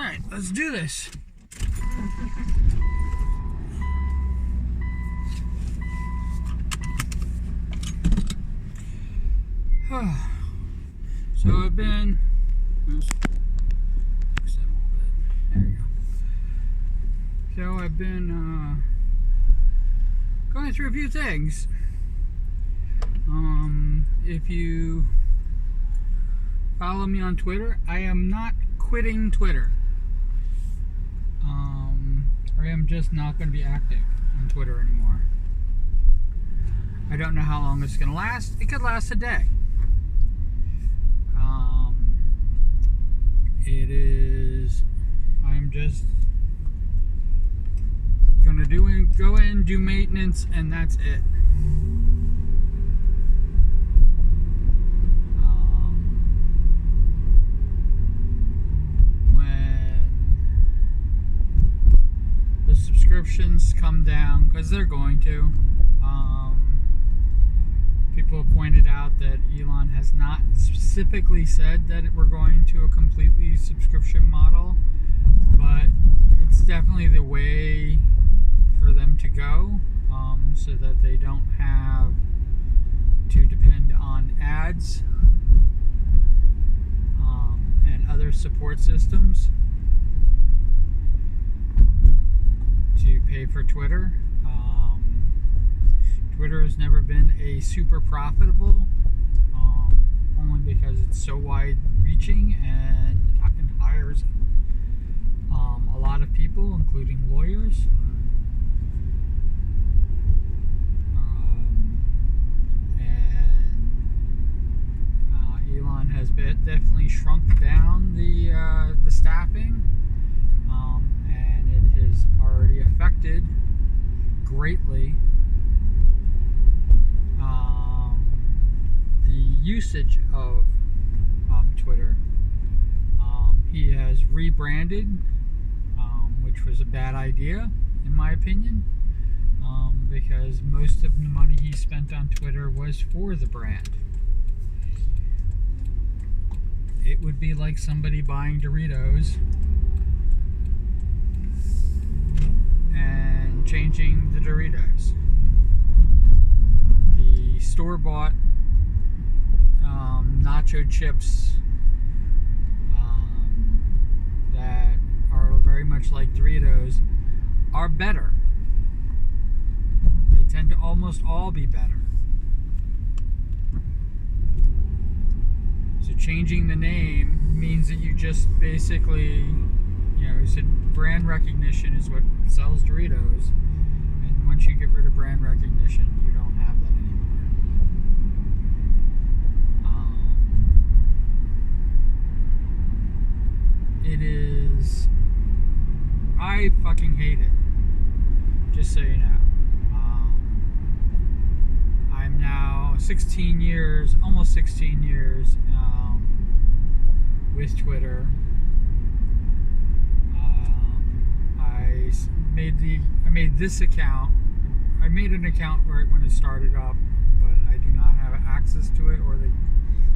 Alright, let's do this. So I've been... There you go. So I've been going through a few things. If you follow me on Twitter, I am not quitting Twitter. I am just not going to be active on Twitter anymore. I don't know how long it's going to last. It could last a day. I'm just gonna go in, do maintenance, and that's it. When the subscriptions come down, because they're going to, people have pointed out that Elon has not specifically said that we're going to a completely subscription model, but it's definitely the way for them to go, so that they don't have to depend on ads and other support systems to pay for Twitter. Twitter has never been a super profitable, only because it's so wide-reaching and it hires a lot of people, including lawyers. Elon has definitely shrunk down the staffing, and it has already affected greatly the usage of Twitter. He has rebranded, which was a bad idea in my opinion, because most of the money he spent on Twitter was for the brand. It would be like somebody buying Doritos and changing the Doritos. The store-bought nacho chips that are very much like Doritos are better. They tend to almost all be better. So changing the name means that you just basically, brand recognition is what sells Doritos, and once you get rid of brand recognition, you don't have that anymore. I fucking hate it, just so you know. I'm now 16 years, almost 16 years with Twitter. I made this account. I made an account when it started up, but I do not have access to it, or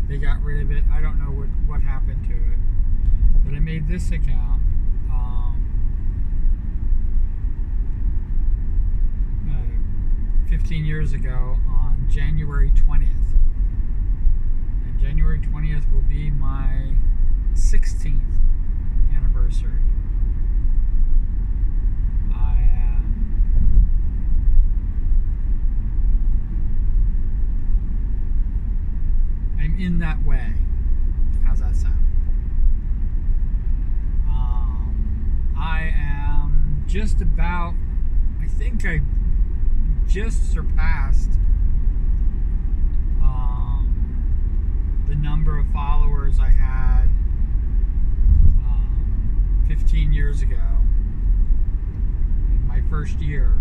they got rid of it. I don't know what happened to it, but I made this account 15 years ago on January 20th. And January 20th will be my 16th anniversary. I'm in that way. How's that sound? I am just about, I think I just surpassed the number of followers I had 15 years ago in my first year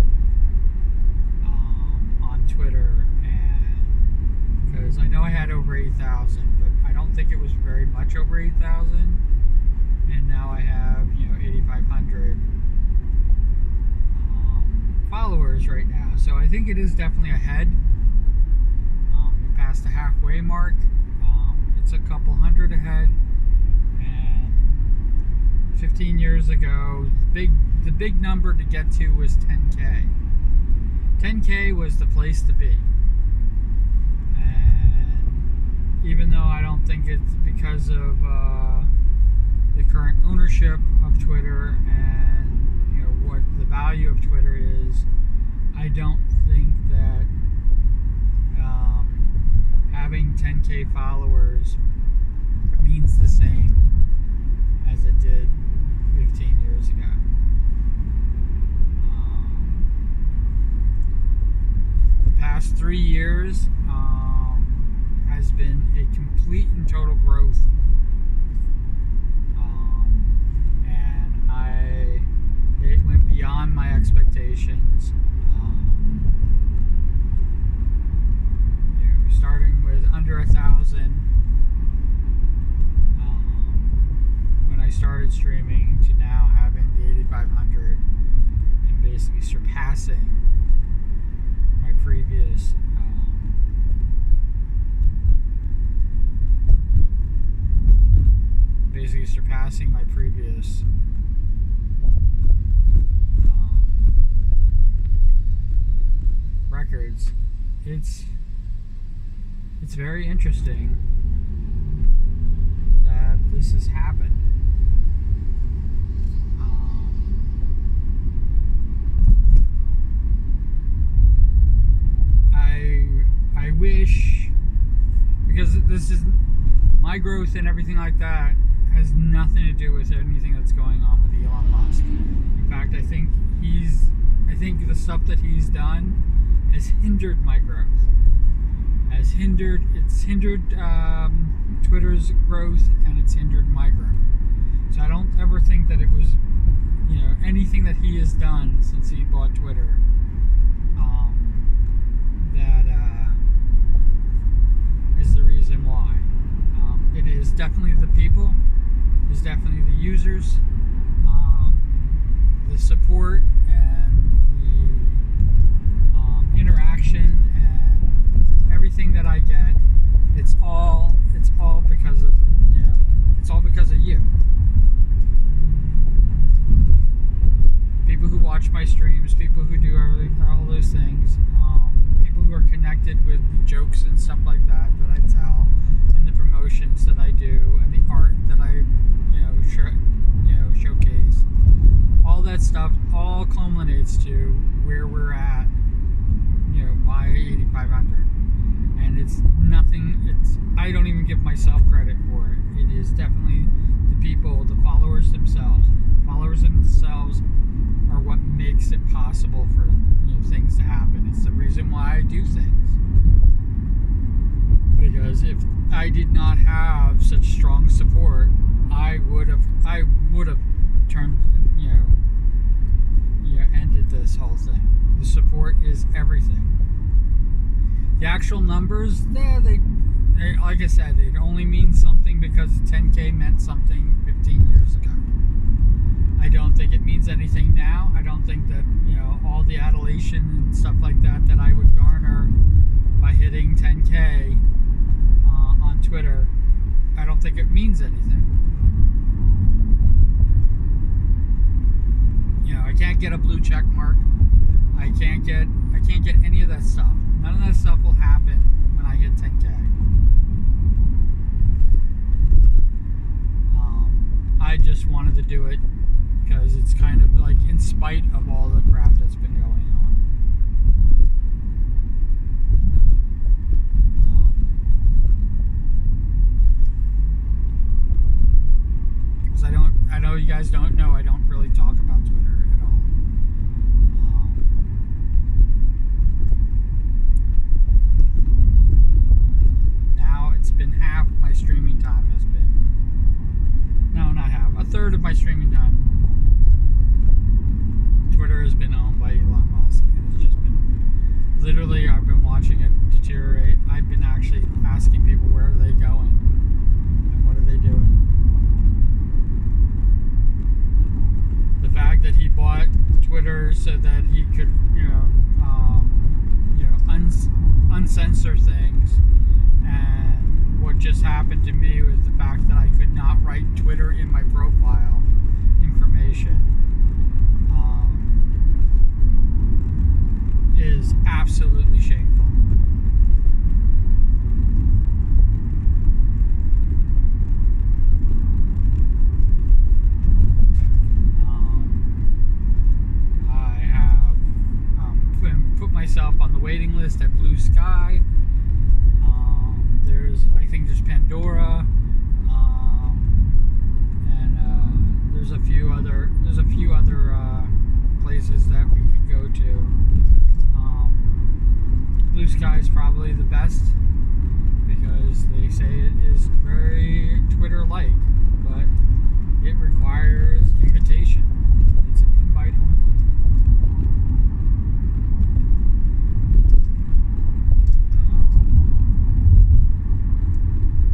on Twitter, and because I know I had over 8,000, but I don't think it was very much over 8,000, and now I have 8,500 followers right now, so I think it is definitely ahead. We passed the halfway mark. It's a couple hundred ahead, and 15 years ago, the big number to get to was 10K. 10K was the place to be. And even though I don't think it's because of the current ownership of Twitter and what the value of Twitter is, I don't think that having 10K followers means the same as it did 15 years ago. The past 3 years has been a complete and total growth, and it went beyond my expectations. Starting with under 1,000 when I started streaming, to now having the 8,500 and basically surpassing my previous records. It's very interesting that this has happened. I wish, because this is my growth and everything like that has nothing to do with anything that's going on with Elon Musk. In fact, I think the stuff that he's done has hindered my growth. It's hindered Twitter's growth, and it's hindered my growth. So I don't ever think that it was anything that he has done since he bought Twitter that is the reason why. It is definitely the people, it's definitely the users, the support and the interaction and everything that I get. It's all because of it's all because of you. People who watch my streams, people who do all those things, people who are connected with the jokes and stuff like that I tell, and the promotions that I do, and the art that I showcase. All that stuff all culminates to where we're at, my 8,500. And it's nothing, I don't even give myself credit for it. It is definitely the people, the followers themselves. Followers themselves are what makes it possible for things to happen. It's the reason why I do things. Because if I did not have such strong support, I would have turned ended this whole thing. The support is everything. The actual numbers, they like I said, it only means something because 10K meant something 15 years ago. I don't think it means anything now. I don't think that all the adulation and stuff like that I would garner by hitting 10K on Twitter, I don't think it means anything. I can't get a blue check mark. I can't get any of that stuff. None of that stuff will happen when I hit 10K. I just wanted to do it because it's kind of like in spite of all the crap that's been going on. Because I know you guys don't know, I don't really talk about Twitter at all. Now it's been half my streaming time has been, no, not half, a third of my streaming time. Twitter has been owned by Elon Musk, and it's just been, literally, I've been watching it deteriorate. I've been actually asking people, where are they going and what are they doing? The fact that he bought Twitter so that he could, uncensor things, and what just happened to me was the fact that I could not write Twitter in my profile. In Sky. I think there's Pandora, and there's a few other places that we could go to. Blue Sky is probably the best because they say it is very Twitter-like, but it requires invitation. It's an invite only.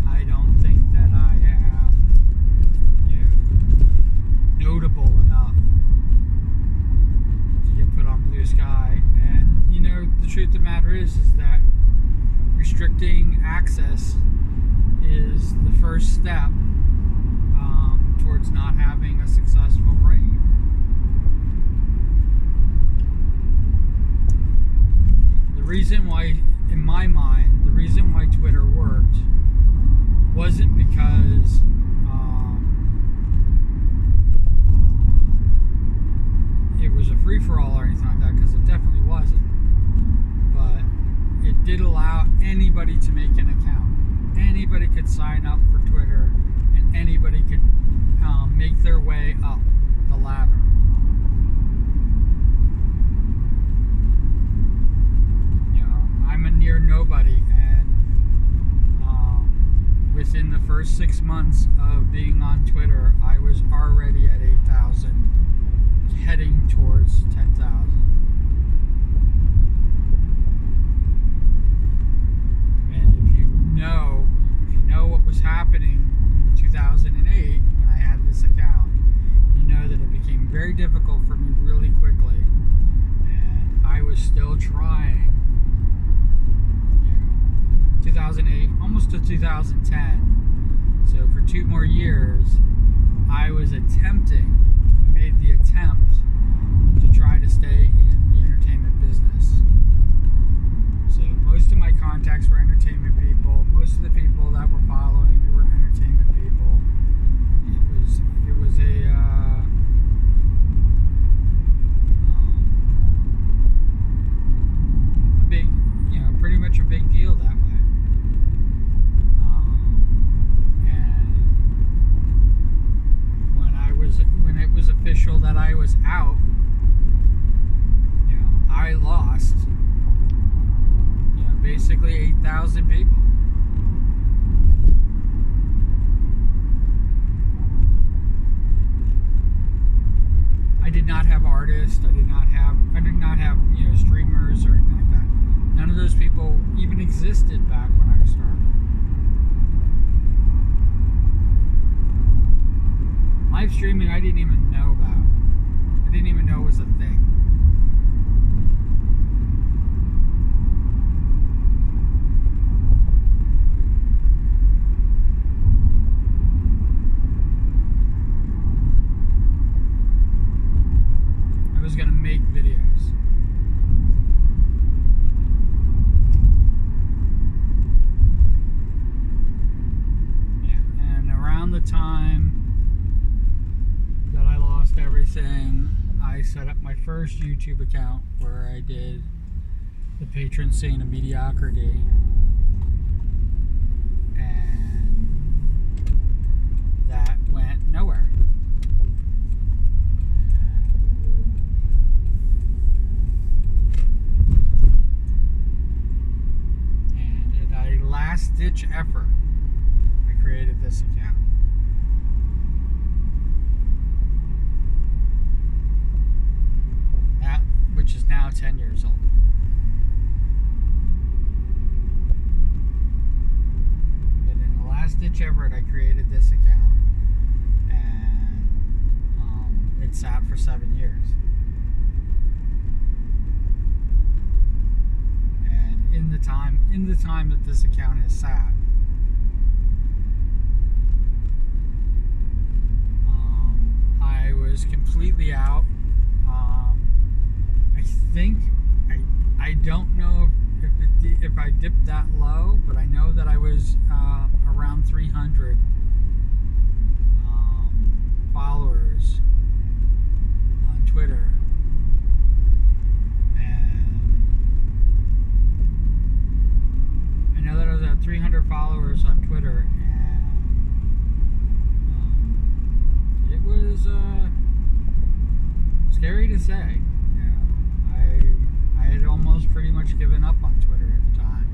I don't think that I am, notable enough to get put on Blue Sky. And the truth of the matter is that restricting access is the first step towards not having a successful reign. The reason why, in my mind, the reason why Twitter worked wasn't because it was a free-for-all or anything like that, because it definitely wasn't. But it did allow anybody to make an account. Anybody could sign up for Twitter, and anybody could make their way up the ladder. I'm a near nobody, and within the first 6 months of being on Twitter, I was already at 8,000, heading towards 10,000. And if you know what was happening in 2008 when I had this account, you know that it became very difficult for me really quickly, and I was still trying. 2008 almost to 2010, so for 2 more years I was made the attempt to try to stay in the entertainment business. So most of my contacts were entertainment people. Most of the people that were following me were entertainment people. It was a big, pretty much a big deal that way. When it was official that I was out, I lost, basically 8,000 people. I did not have artists. I did not have streamers or anything like that. None of those people even existed back when I started. Live streaming, I didn't even know about. I didn't even know it was a thing. I was going to make videos. Yeah, and around the time everything, I set up my first YouTube account where I did the patron saint of mediocrity, and that went nowhere. And in a last-ditch effort, I created this account. Which is now 10 years old. But in a last-ditch effort, I created this account, and it sat for 7 years. And in the time that this account has sat, I was completely out. I don't know if I dipped that low, but I know that I was around 300 followers on Twitter, and scary to say. You know, I had almost pretty much given up on Twitter at the time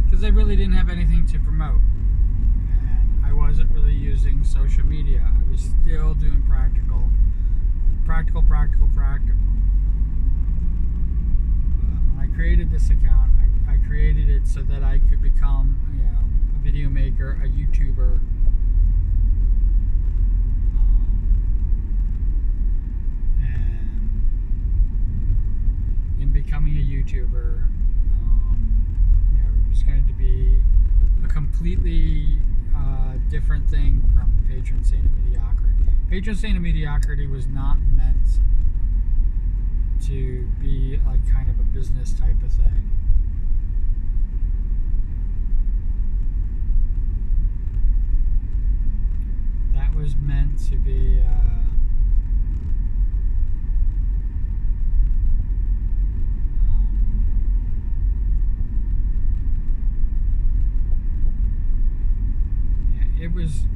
because I really didn't have anything to promote, and I wasn't really using social media. I was still doing practical. When I created this account, I created it so that I could become, a video maker, a YouTuber. And in becoming a YouTuber, it was going to be a completely different thing from the patron saint of mediocrity. Patron saint of mediocrity was not meant to be like kind of a business type of thing. That was meant to be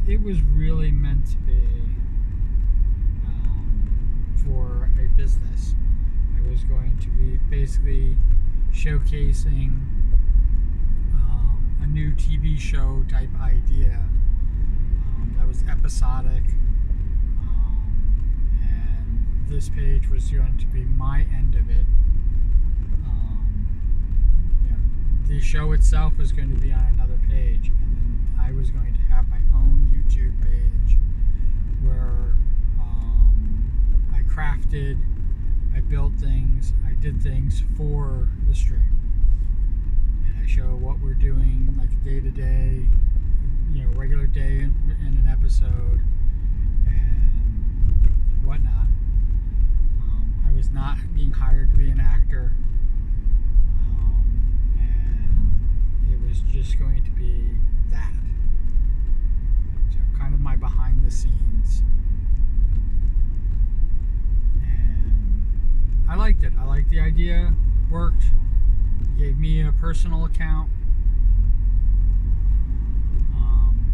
it was really meant to be for a business. I was going to be basically showcasing a new TV show type idea that was episodic, and this page was going to be my end of it. The show itself was going to be on another page, and then I was going to have my own YouTube page where I crafted, I built things, I did things for the stream, and I show what we're doing, like day to day, regular day in an episode and whatnot. I was not being hired to be an actor. Was just going to be that. So kind of my behind the scenes. And I liked it. I liked the idea. Worked. It gave me a personal account.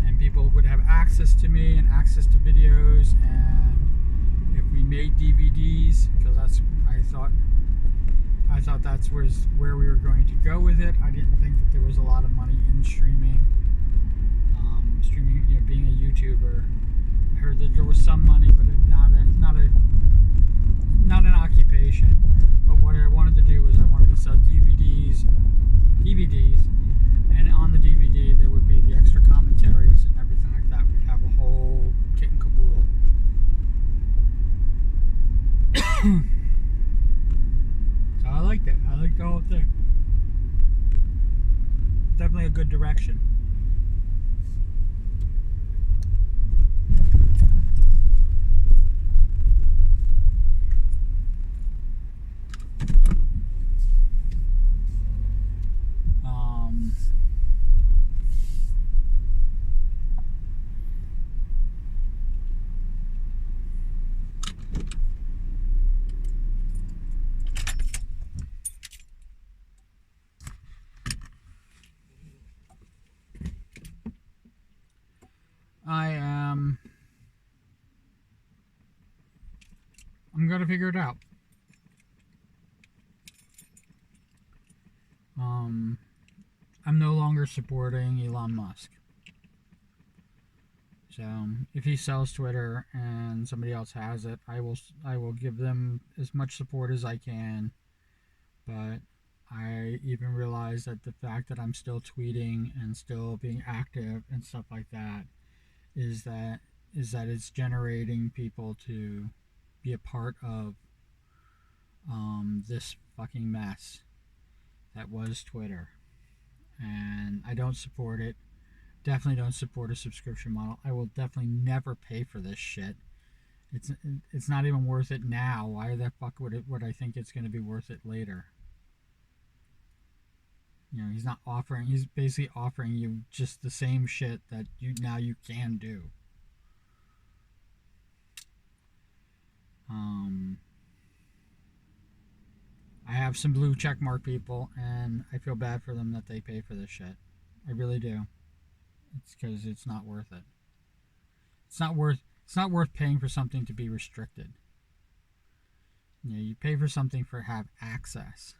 And people would have access to me and access to videos. And if we made DVDs, because I thought that's where we were going to go with it. I didn't think that there was a lot of money in streaming. Being a YouTuber, I heard that there was some money, but not an occupation. But what I wanted to do was I wanted to sell DVDs, and on the DVD there would be the extra commentaries and everything like that. We'd have a whole kit and caboodle. I liked it. I liked the whole thing. Definitely a good direction. I'm going to figure it out. I'm no longer supporting Elon Musk. So if he sells Twitter and somebody else has it, I will give them as much support as I can. But I even realize that the fact that I'm still tweeting and still being active and stuff like that is that it's generating people to be a part of this fucking mess that was Twitter. And I don't support it. Definitely don't support a subscription model. I will definitely never pay for this shit. It's not even worth it now. Why the fuck would I think it's going to be worth it later? He's basically offering you just the same shit that you can do. I have some blue checkmark people, and I feel bad for them that they pay for this shit. I really do. It's because it's not worth it. It's not worth It's not worth paying for something to be restricted. You pay for something for have access,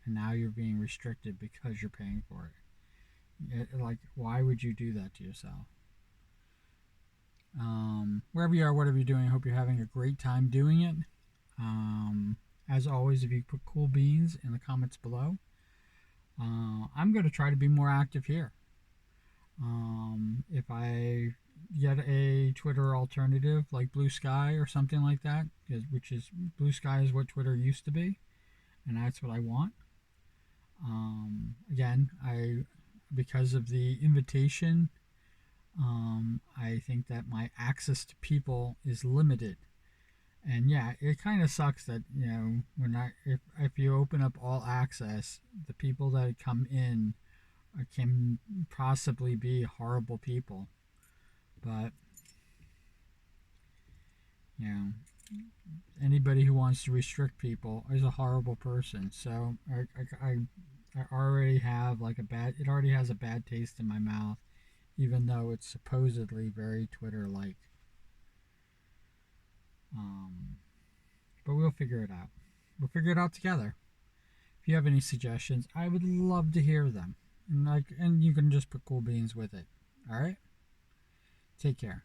and now you're being restricted because you're paying for it. Like, why would you do that to yourself? Wherever you are, whatever you're doing, I hope you're having a great time doing it. As always, if you put cool beans in the comments below, I'm going to try to be more active here. If I get a Twitter alternative like Blue Sky or something like that, which is Blue Sky is what Twitter used to be, and that's what I want. Again, because of the invitation, I think that my access to people is limited. And yeah, it kind of sucks that if you open up all access, the people that come in can possibly be horrible people. But anybody who wants to restrict people is a horrible person. So I already have it already has a bad taste in my mouth, even though it's supposedly very Twitter-like. But we'll figure it out. We'll figure it out together. If you have any suggestions, I would love to hear them. And you can just put cool beans with it. All right? Take care.